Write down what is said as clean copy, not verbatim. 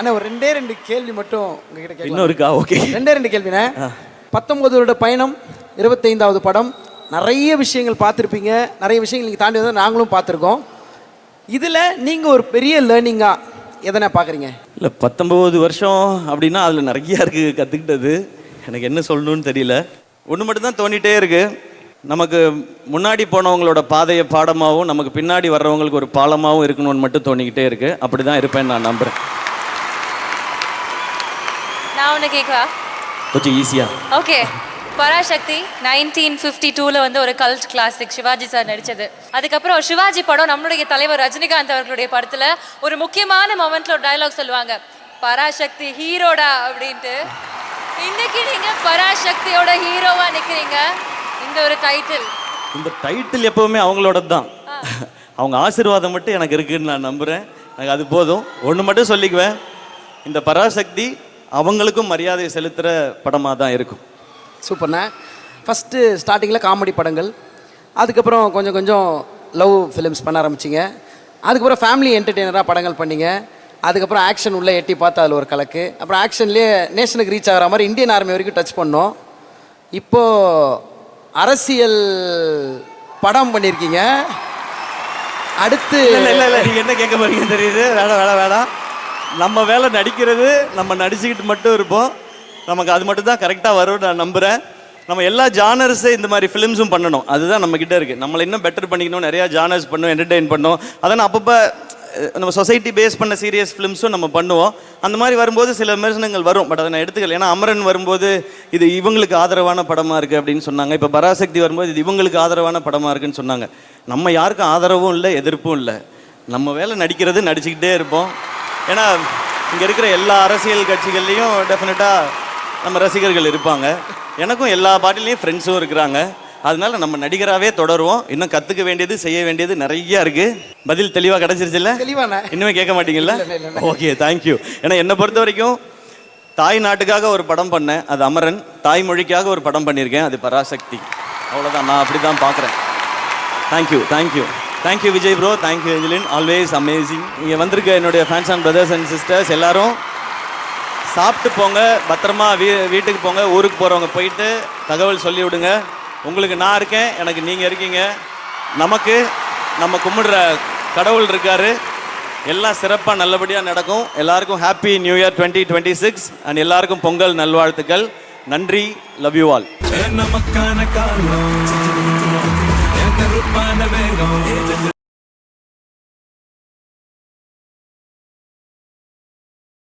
அண்ணா ஒரு ரெண்டு கேள்வி மட்டும் உங்ககிட்ட கேட்கலாம். இன்னும் இருக்கா? ஓகே. ரெண்டு கேள்விண்ணே. 19 வருட பயணம், 25வது படம், நிறைய விஷயங்கள் பார்த்துருப்பீங்க, நிறைய விஷயங்கள் நீங்கள் தாண்டி வந்து நாங்களும் பார்த்துருக்கோம். இதில் நீங்கள் ஒரு பெரிய லேர்னிங்காக எதனா பார்க்குறீங்க? இல்லை 19 வருஷம் அப்படின்னா அதில் நிறையா இருக்குது கற்றுக்கிட்டது. எனக்கு என்ன சொல்லணும்னு தெரியல. ஒன்று மட்டும்தான் தோண்டிகிட்டே இருக்குது, நமக்கு முன்னாடி போனவங்களோட பாதையை பாடமாகவும் நமக்கு பின்னாடி வர்றவங்களுக்கு ஒரு பாலமாகவும் இருக்கணும்னு மட்டும் தோணிக்கிட்டே இருக்குது. அப்படி தான் இருப்பேன்னு நான் நம்புகிறேன். நான் ஒன்று கேட்கவா? கொஞ்சம் ஈஸியாக. ஓகே. பராசக்தி 1952 வந்து ஒரு கல்ட் கிளாசிக், சிவாஜி சார் நடித்தது. அதுக்கப்புறம் சிவாஜி படம் நம்மளுடைய தலைவர் ரஜினிகாந்த் அவர்களுடைய படத்தில் ஒரு முக்கியமான மொமெண்ட்ல ஒரு டயலாக் சொல்லுவாங்க, பராசக்தி ஹீரோடா அப்படின்ட்டு. இன்னைக்கு நீங்கள் பராசக்தியோட ஹீரோவா நிற்கிறீங்க. இந்த ஒரு டைட்டில், இந்த டைட்டில் எப்போவுமே அவங்களோட தான். அவங்க ஆசீர்வாதம் மட்டும் எனக்கு இருக்குதுன்னு நான் நம்புகிறேன். எனக்கு அது போதும். ஒன்று மட்டும் சொல்லிக்குவேன், இந்த பராசக்தி அவங்களுக்கும் மரியாதை செலுத்துகிற படமாக தான் இருக்கும். சூப்பர்ண்ணா. ஃபஸ்ட்டு ஸ்டார்டிங்கில் காமெடி படங்கள், அதுக்கப்புறம் கொஞ்சம் கொஞ்சம் லவ் ஃபிலிம்ஸ் பண்ண ஆரம்பிச்சிங்க, அதுக்கப்புறம் ஃபேமிலி என்டர்டெய்னராக படங்கள் பண்ணிங்க, அதுக்கப்புறம் ஆக்ஷன் உள்ளே எட்டி பார்த்து அதில் ஒரு கலக்கு, அப்புறம் ஆக்ஷன்லேயே நேஷனுக்கு ரீச் ஆகிற மாதிரி இந்தியன் ஆர்மி வரைக்கும் டச் பண்ணோம். இப்போது அரசியல் படம் பண்ணியிருக்கீங்க. அடுத்து இல்லை நீங்கள் என்ன கேட்க போறீங்க தெரியுது. வேணாம். நம்ம வேலை நடிக்கிறது, நம்ம நடிச்சுக்கிட்டு மட்டும் இருப்போம். நமக்கு அது மட்டும் தான் கரெக்டாக வரும்னு நான் நம்புகிறேன். நம்ம எல்லா ஜானர்ஸு இந்த மாதிரி ஃபிலிம்ஸும் பண்ணணும், அதுதான் நம்மக்கிட்ட இருக்குது. நம்மளை இன்னும் பெட்டர் பண்ணிக்கணும், நிறையா ஜானர்ஸ் பண்ணணும், என்டர்டெயின் பண்ணணும். அதனால் அப்பப்போ நம்ம சொசைட்டி பேஸ் பண்ண சீரியஸ் ஃபிலிம்ஸும் நம்ம பண்ணுவோம். அந்த மாதிரி வரும்போது சில விமர்சனங்கள் வரும், பட் அதை நான் எடுத்துக்கல. ஏன்னா அமரன் வரும்போது இது இவங்களுக்கு ஆதரவான படமாக இருக்குது அப்படின்னு சொன்னாங்க. இப்போ பராசக்தி வரும்போது இது இவங்களுக்கு ஆதரவான படமாக இருக்குன்னு சொன்னாங்க. நம்ம யாருக்கும் ஆதரவும் இல்லை, எதிர்ப்பும் இல்லை. நம்ம வேலை நடிக்கிறது, நடிச்சுக்கிட்டே இருப்போம். ஏன்னா இங்கே இருக்கிற எல்லா அரசியல் கட்சிகள்லேயும் டெஃபினட்டாக நம்ம ரசிகர்கள் இருப்பாங்க. எனக்கும் எல்லா பார்ட்டிலையும் ஃப்ரெண்ட்ஸும் இருக்கிறாங்க. அதனால நம்ம நடிகராகவே தொடருவோம். இன்னும் கற்றுக்க வேண்டியது, செய்ய வேண்டியது நிறையா இருக்குது. பதில் தெளிவாக கிடச்சிருச்சுல்ல? தெளிவாண்ணா. இன்னுமே கேட்க மாட்டீங்கல்ல? Okay, thank you. ஏன்னா என்னை பொறுத்த வரைக்கும் தாய் நாட்டுக்காக ஒரு படம் பண்ணேன், அது அமரன். தாய்மொழிக்காக ஒரு படம் பண்ணியிருக்கேன், அது பராசக்தி. அவ்வளோதான், நான் அப்படி தான் பார்க்குறேன். Thank you Vijay bro, thank you Angeline, always amazing. இங்கே வந்திருக்க என்னுடைய fans and brothers and sisters எல்லாரும் சாப்பிட்டு போங்க, பத்திரமா வீட்டுக்கு போங்க. ஊருக்கு போகிறவங்க போயிட்டு தகவல் சொல்லி விடுங்க. உங்களுக்கு நான் இருக்கேன், எனக்கு நீங்கள் இருக்கீங்க. நமக்கு நம்ம கும்பிடுற கடவுள் இருக்காரு. எல்லாம் சிறப்பாக நல்லபடியாக நடக்கும். எல்லாருக்கும் ஹாப்பி நியூ இயர் 2026 அண்ட் எல்லாருக்கும் பொங்கல் நல்வாழ்த்துக்கள். நன்றி, லவ் யூ ஆல். நமக்கான காலம்